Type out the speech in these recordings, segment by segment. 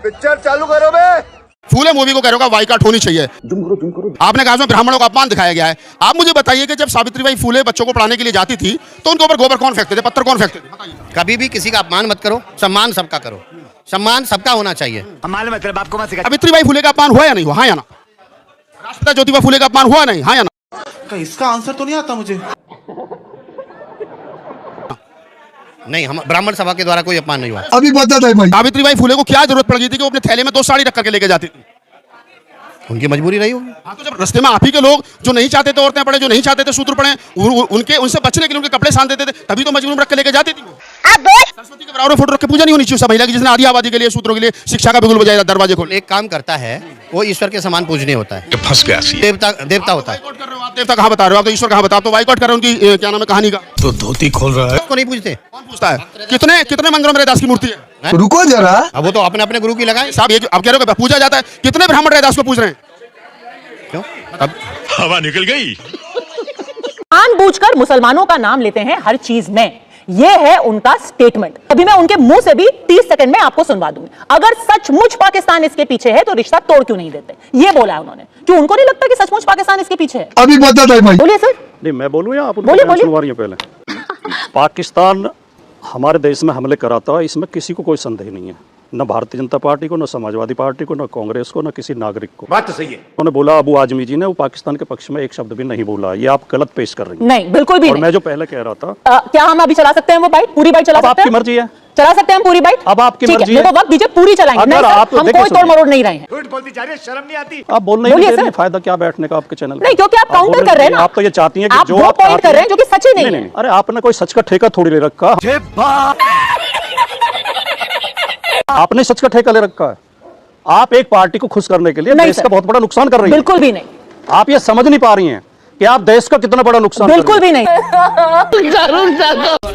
Picture चालू करो बे। फूले movie को कह रहे हो बाइकआउट होनी चाहिए। जुम करो। आपने कहा ब्राह्मणों का अपमान दिखाया गया है। आप मुझे बताइए कि जब सावित्रीबाई फूले बच्चों को पढ़ाने के लिए जाती थी तो उनके ऊपर गोबर कौन फेंकते थे, पत्थर कौन फेंकते थे? कभी भी किसी का अपमान मत करो, सम्मान सबका करो, सम्मान सबका होना चाहिए। मतलब आपको मत सिखा। सावित्रीबाई फूले का अपमान हुआ या नहीं हुआ, हाँ या ना? राष्ट्रपिता ज्योतिबा फूले का अपमान हुआ नहीं, हाँ या ना? इसका आंसर तो नहीं आता मुझे। नहीं, हम ब्राह्मण सभा के द्वारा कोई अपमान नहीं हुआ। अभी बता दे भाई। सावित्रीबाई फूले को क्या जरूरत पड़ गई थी कि वो अपने थैले में 2 साड़ी रख करके लेके जाती थी? उनकी मजबूरी रही होगी। हाँ, तो जब रास्ते में आप ही के लोग जो नहीं चाहते थे औरतें पढ़े, जो नहीं चाहते थे शूद्र पढ़े, उनसे बचने के लिए उनके कपड़े सान देते थे, तभी तो मजबूरी में रख के लेके जाती थी वो। सरस्वती के बराबर फोटो रख के पूजा नहीं होनी चाहिए सब महिला की, जिसने आदि आबादी के लिए शूद्रों के लिए शिक्षा का बिगुल बजाया दरवाजे खोल। एक काम करता है वो ईश्वर के समान पूजनीय होता है, फंस गया देवता होता है। आप देवता कहाँ बता रहे हो? आप तो ईश्वर कहाँ बता, तो बाइकआउट कर रहे हो उनकी क्या नाम है कहानी का। तो धोती खोल रहा है। को नहीं पूछते, कौन पूछता है? कितने मंदिरों में रैदास की मूर्ति है? रुको जरा। अब वो तो अपने अपने गुरु की लगाए साहब, ये आप कह रहे हो कि पूजा जाता है, कितने ब्राह्मण रैदास को पूज रहे हैं? क्यों? अब हवा निकल गई। जानबूझकर मुसलमानों का नाम लेते हैं हर चीज में, ये है उनका स्टेटमेंट। अभी मैं उनके मुंह से भी 30 सेकंड में आपको सुनवा दूंगी। अगर सचमुच पाकिस्तान इसके पीछे है तो रिश्ता तोड़ क्यों नहीं देते, ये बोला है उन्होंने। क्यों उनको नहीं लगता कि सचमुच पाकिस्तान इसके पीछे है? अभी बता दे भाई। बोलिए सर। नहीं, मैं बोलूं या आप बोलिए। पहले पाकिस्तान हमारे देश में हमले कराता है, इसमें किसी को कोई संदेह नहीं है, न भारतीय जनता पार्टी को, न समाजवादी पार्टी को, न कांग्रेस को, न किसी नागरिक को। बात तो सही है। उन्होंने बोला अबू आजमी जी ने, वो पाकिस्तान के पक्ष में एक शब्द भी नहीं बोला। ये आप गलत पेश कर रही हैं। नहीं, बिल्कुल भी और नहीं। मैं जो पहले कह रहा था, क्या हम अभी चला सकते हैं वो बाइट, पूरी बाइट चला सकते हैं? आपकी मर्जी है, चला सकते हैं हम पूरी बाइट। अब आपकी मर्जी है। तो वक्त दीजिए, पूरी चलाएंगे। नहीं सर, हम कोई तोड़ मरोड़ नहीं रहे हैं। झूठ बोलती जा रही है, शर्म नहीं आती। आप बोलने नहीं, फायदा क्या बैठने का आपके चैनल? नहीं, क्योंकि आप काउंटर कर रहे हैं ना। आप तो ये चाहती हैं कि आप जो वो आप पॉइंट कर रहे हैं जो कि सच ही नहीं है। अरे आपने कोई सच का ठेका थोड़ी ले रखा, आपने सच का ठेका ले रखा है। आप एक पार्टी को खुश करने के लिए देश का बहुत बड़ा नुकसान कर रही हैं। बिल्कुल भी नहीं। आप ये समझ नहीं पा रही हैं कि आप देश का कितना बड़ा नुकसान बिल्कुल भी नहीं।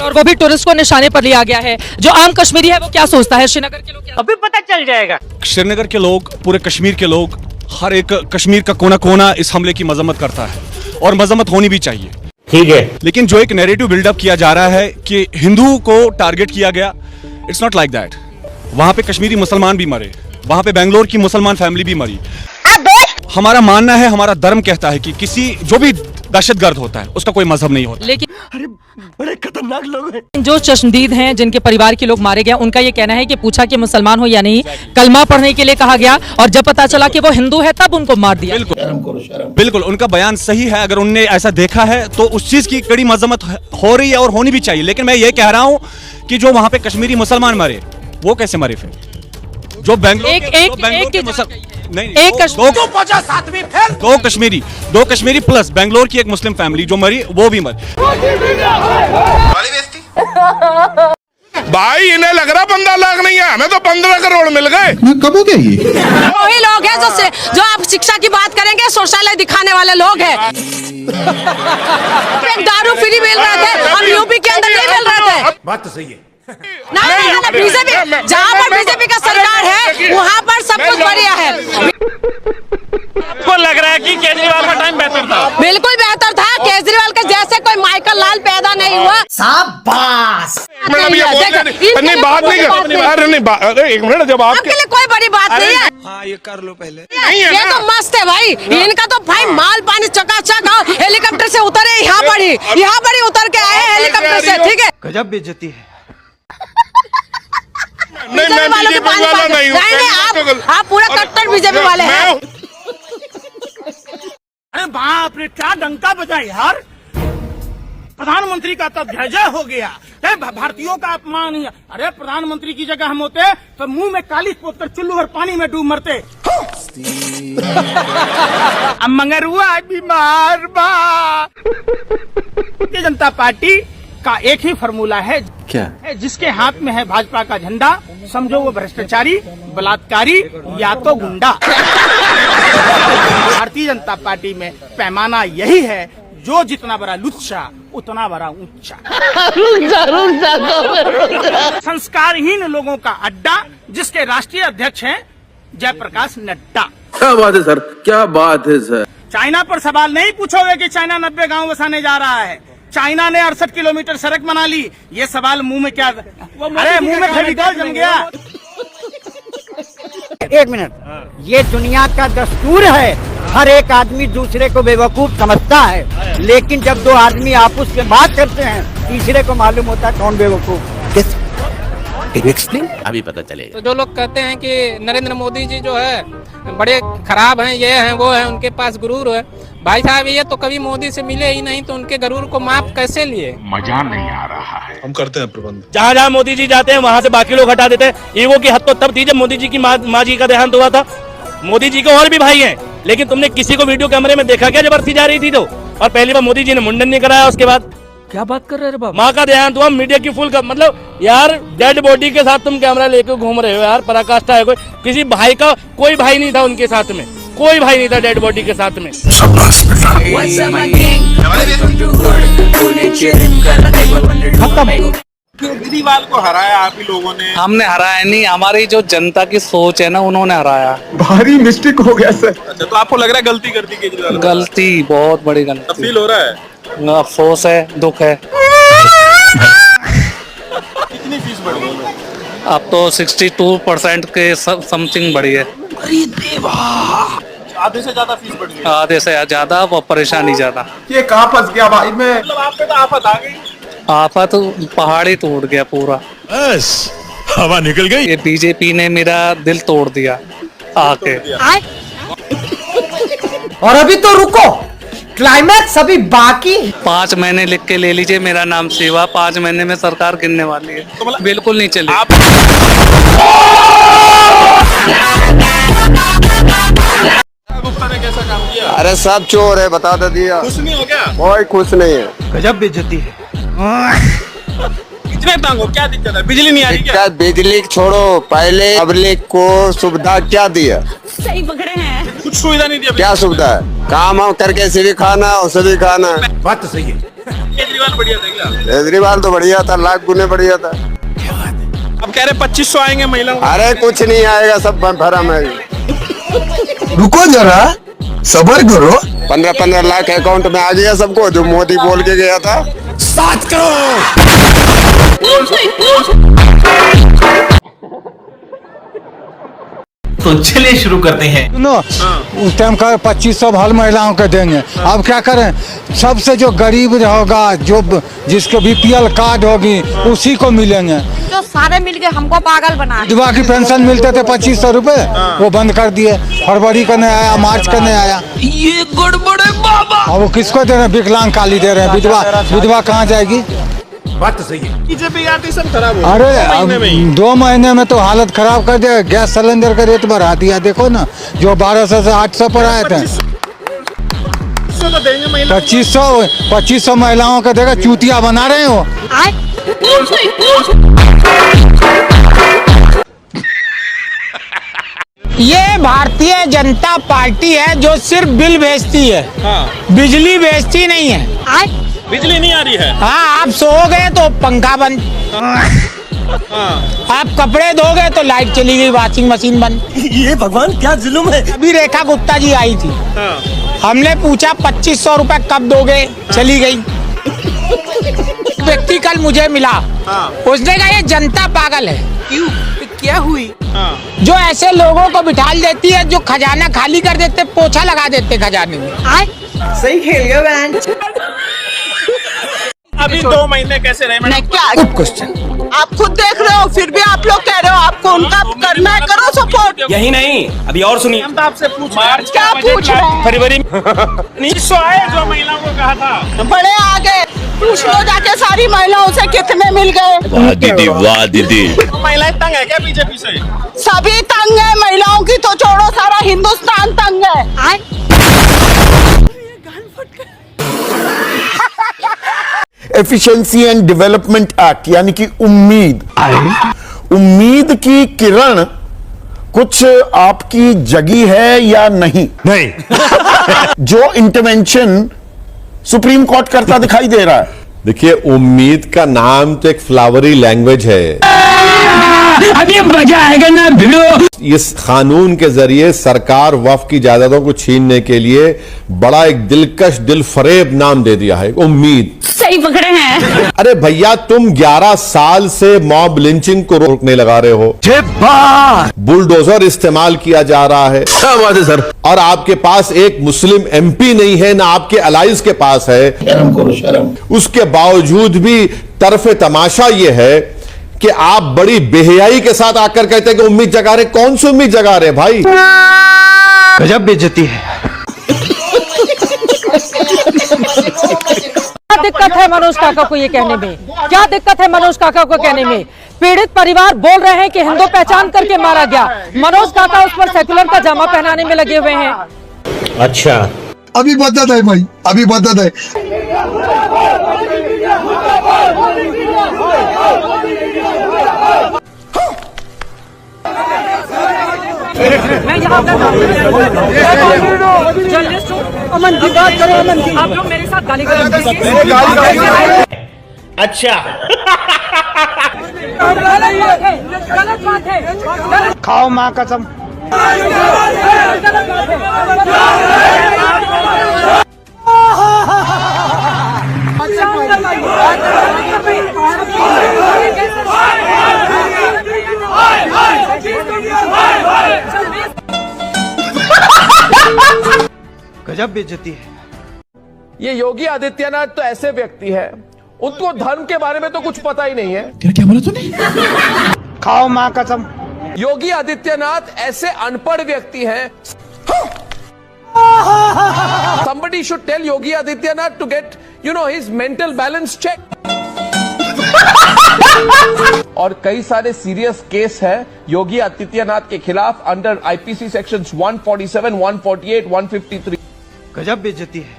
और वो भी टूरिस्ट को निशाने पर लिया गया है। जो आम कश्मीरी है वो क्या सोचता है, श्रीनगर के लोग क्या? अभी पता चल जाएगा। श्रीनगर के लोग, पूरे कश्मीर के लोग, हर एक कश्मीर का कोना कोना इस हमले की मजम्मत करता है और मजम्मत होनी भी चाहिए, ठीक है। लेकिन जो एक नैरेटिव बिल्डअप किया जा रहा है कि हिंदू को टारगेट किया गया, इट्स नॉट लाइक दैट। वहां पे कश्मीरी मुसलमान भी मरे, वहां पे बेंगलोर की मुसलमान फैमिली भी मरी। हमारा मानना है, हमारा धर्म कहता है कि किसी जो भी दहशतगर्द होता है उसका कोई मजहब नहीं होता। लेकिन अरे बड़े खतरनाक लोग हैं। जो चश्मदीद हैं, जिनके परिवार के लोग मारे गए, उनका ये कहना है कि पूछा कि मुसलमान हो या नहीं, कलमा पढ़ने के लिए कहा गया और जब पता चला कि वो हिंदू है तब उनको मार दिया। बिल्कुल उनका बयान सही है। अगर उनने ऐसा देखा है तो उस चीज की कड़ी मजम्मत हो रही है और होनी भी चाहिए। लेकिन मैं ये कह रहा हूँ कि जो वहां पे कश्मीरी मुसलमान मरे वो कैसे मरे? फिर जो दो कश्मीरी प्लस बेंगलोर की एक मुस्लिम फैमिली जो मरी वो भी मरी। भाई इन्हें लग रहा 15 लाख नहीं है, हमें तो 15 करोड़ मिल गए। कब हो गया ये? वही लोग हैं जो आप शिक्षा की बात करेंगे शौचालय दिखाने वाले लोग हैं। दारू फ्री मिल रहे थे, हम यूपी के अंदर नहीं मिल रहे थे। बात तो सही है। ना बीजेपी, जहाँ पर बीजेपी का सरकार है वहाँ पर सब कुछ बढ़िया है। आपको लग रहा है कि केजरीवाल का टाइम बेहतर था? बिल्कुल बेहतर था। केजरीवाल के जैसे कोई माइकल लाल पैदा नहीं हुआ। शाबाश। नहीं बात नहीं कर। अरे एक मिनट, जब आपके लिए कोई बड़ी बात नहीं है। हाँ, ये कर लो पहले। ये तो मस्त है भाई, इनका तो भाई माल पानी चकाचक। हेलीकॉप्टर से उतरे, यहाँ पर ही उतर के आए हेलीकॉप्टर से, ठीक है। गजब बेइज्जती है। नहीं, मैं बीजेपी वाला नहीं हूँ। आप पूरा कट्टर बीजेपी वाले हैं। अरे बाप रे, क्या डंका बजा यार। प्रधानमंत्री का तो ध्वजा हो गया, भारतीयों का अपमान ही। अरे प्रधानमंत्री की जगह हम होते तो मुंह में काली पोतकर चुल्लू और पानी में डूब मरते। अब मंगरुआ बीमार बा। भारतीय जनता पार्टी का एक ही फॉर्मूला है, क्या? जिसके हाथ में है भाजपा का झंडा, समझो वो भ्रष्टाचारी, बलात्कारी या तो गुंडा। भारतीय जनता पार्टी में पैमाना यही है, जो जितना बड़ा लुच्चा उतना बड़ा ऊंचा। संस्कारहीन लोगों का अड्डा, जिसके राष्ट्रीय अध्यक्ष हैं जयप्रकाश नड्डा। क्या बात है सर, क्या बात है सर। चाइना पर सवाल नहीं पूछोगे कि चाइना 90 गांव बसाने जा रहा है। चाइना ने 68 किलोमीटर सड़क बना ली। ये सवाल मुंह में क्या, अरे मुंह में फेविकॉल जम गया। एक मिनट, ये दुनिया का दस्तूर है, हर एक आदमी दूसरे को बेवकूफ समझता है, लेकिन जब दो आदमी आपस में बात करते हैं तीसरे को मालूम होता है कौन बेवकूफ। अभी पता चलेगा। तो जो लोग कहते हैं कि नरेंद्र मोदी जी जो है बड़े खराब हैं, ये हैं वो हैं, उनके पास गुरूर है, भाई साहब ये तो कभी मोदी से मिले ही नहीं, तो उनके गुरूर को माफ कैसे लिए? मजा नहीं आ रहा है। हम करते हैं प्रबंध। जहाँ जहाँ मोदी जी जाते हैं वहाँ से बाकी लोग हटा देते हैं। ईगो की हद तो तब थी जब मोदी जी की माँ जी का देहांत हुआ था। मोदी जी के और भी भाई हैं, लेकिन तुमने किसी को वीडियो कैमरे में देखा क्या जब अर्थी जा रही थी तो? और पहली बार मोदी जी ने मुंडन नहीं कराया, उसके बाद क्या बात कर रहे हैं बाबा? माँ का देहांत हुआ, मीडिया की फुल का मतलब यार डेड बॉडी के साथ तुम कैमरा लेकर घूम रहे हो यार, पराकाष्ठा है। कोई किसी भाई का कोई भाई नहीं था उनके साथ में, कोई भाई नहीं था डेड बॉडी के साथ में। केजरीवाल को हराया आप ही लोगों ने। हमने हराया नहीं, हमारी जो जनता की सोच है ना उन्होंने हराया। भारी मिस्टेक हो गया सर। अच्छा, तो आपको लग रहा है गलती कर दी केजरीवाल? गलती, बहुत बड़ी गलती। फील हो रहा है? अफसोस है, दुख है। कितनी फीस बढ़ी है? अब तो 62% के समथिंग बढ़ी है। अरे देवा, आधे से ज्यादा फीस बढ़ी है। आधे से ज्यादा, वो परेशानी ज्यादा। ये कहाँ फंस गया भाई मैं? मतलब आप पे तो आफत आ गई। आफत, पहाड़ ही टूट गया पूरा, बस हवा निकल गई। ये बीजेपी ने मेरा दिल तोड़ दिया आके। और अभी तो रुको, क्लाइमैक्स अभी बाकी। 5 महीने लिख के ले लीजिए मेरा नाम सेवा, 5 महीने में सरकार गिरने वाली है, बिल्कुल नहीं चली। गुप्ता ने कैसा काम किया? अरे सब चोर है, बता दे दिया। खुश नहीं हो गया? कोई खुश नहीं है। गजब बेइज्जती है। कितने तंग हो? क्या दिक्कत है? बिजली नहीं आ रही क्या? बिजली छोड़ो, पहले पब्लिक को सुविधा क्या दिया? सही पकड़े हैं। कुछ सुविधा नहीं दिया। क्या सुविधा है? काम हम करके इसे भी खाना उसे भी खाना। बात तो सही है। केजरीवाल बढ़िया था क्या? केजरीवाल तो बढ़िया था, लाख गुने बढ़िया था। अब कह रहे 2500 आएंगे महिलाओं। अरे कुछ नहीं आएगा, सब भरम है। रुको जरा, सबर करो। 15-15 लाख अकाउंट में आ गया सबको, जो मोदी बोल के गया था। 7 करोड़। तो चलिए शुरू करते हैं। उस टाइम का 2500 हर महिलाओं को देंगे। अब क्या करें, सबसे जो गरीब होगा, जो जिसके BPL कार्ड होगी उसी को मिलेंगे। जो सारे मिलके हमको पागल बना। विधवा की पेंशन मिलते थे 2500 रुपए, वो बंद कर दिए। फरवरी का नहीं आया, मार्च का नहीं आया। ये गड़बड़े बाबा। अब वो किसको दे रहे हैं? विकलांग काली दे रहे हैं। विधवा कहाँ जाएगी? बात तो सही है। बीजेपी आती सब खराब हो। अरे 2 महीने में तो हालत खराब कर दिया। गैस सिलेंडर का रेट बढ़ा दिया, देखो ना, जो 1200 से 800 पर आए थे। 2500 महिलाओं का देगा, चूतिया बना रहे हो। ये भारतीय जनता पार्टी है जो सिर्फ बिल भेजती है, बिजली भेजती नहीं है। बिजली नहीं आ रही है। हाँ, आप सो गए तो पंखा बंद, आप कपड़े धोगे तो लाइट चली गई, वॉशिंग मशीन बंद। ये भगवान क्या जुल्म है। अभी रेखा गुप्ता जी आई थी, हमने पूछा 2500 रुपए कब दोगे, चली गई। व्यक्ति कल मुझे मिला, उसने कहा ये जनता पागल है। क्यों? क्या हुई? जो ऐसे लोगों को बिठा देती है जो खजाना खाली कर देते, पोछा लगा देते खजाने में। सही खेल गया बहन। अभी 2 महीने कैसे रहे मैडम? क्या क्वेश्चन? आप खुद देख रहे हो, फिर भी आप लोग कह रहे हो आपको उनका करना है, करो सपोर्ट। यही नहीं, अभी और सुनिए। हम तो आपसे पूछ मार्च क्या पूछ रहे हैं? फरवरी 1900 आए जो महिलाओं को कहा था। बड़े आगे पूछ लो जाके सारी महिलाओं से कितने मिल गए। वाह दीदी, वाह दीदी। महिलाएं तंग है क्या बीजेपी से? सभी तंग है, महिलाओं की तो छोड़ो, सारा हिंदुस्तान तंग है। एफिशिएंसी एंड डेवलपमेंट एक्ट यानी कि उम्मीद की किरण कुछ आपकी जगी है या नहीं? जो इंटरवेंशन सुप्रीम कोर्ट करता दिखाई दे रहा है। देखिए, उम्मीद का नाम तो एक फ्लावरी लैंग्वेज है। अभी मजा आएगा ना भिड़ो। इस कानून के जरिए सरकार वक्फ की जायदादों को छीनने के लिए बड़ा एक दिलकश दिलफरेब नाम दे दिया है, उम्मीद। सही पकड़े हैं। अरे भैया तुम 11 साल से मॉब लिंचिंग को रोकने लगा रहे हो, बुलडोजर इस्तेमाल किया जा रहा है। क्या बात है सर। और आपके पास एक मुस्लिम एमपी नहीं है, ना आपके अलाइज के पास है। शर्म करो शर्म। उसके बावजूद भी तरफे तमाशा ये है कि आप बड़ी बेहयाई के साथ आकर कहते हैं कि उम्मीद जगा रहे। कौन सी उम्मीद जगा रहे भाई? गजब बेइज्जती है। क्या दिक्कत है मनोज काका को ये कहने में? क्या दिक्कत है मनोज काका को कहने में? पीड़ित परिवार बोल रहे हैं कि हिंदू पहचान करके मारा गया। मनोज काका उस पर सेकुलर का जामा पहनाने में लगे हुए हैं। अच्छा, अभी बदत है भाई, अभी बदत है। मैं यहाँ जर्नलिस्ट हूँ। अमन की बात करो, अमन की। आप लोग मेरे साथ गाली गलौज कीजिए। अच्छा। गलत बात है। खाओ माँ कसम। गजब बेइज्जती है। ये योगी आदित्यनाथ तो ऐसे व्यक्ति है, उनको धर्म के बारे में तो कुछ पता ही नहीं है। क्या बोला तूने? खाओ माँ कसम। योगी आदित्यनाथ ऐसे अनपढ़ व्यक्ति हैं। Somebody should tell Yogi Adityanath to get, his mental balance check. और कई सारे सीरियस केस है योगी आदित्यनाथ के खिलाफ अंडर आईपीसी सेक्शंस 147, 148, 153। गजब बेइज्जती है।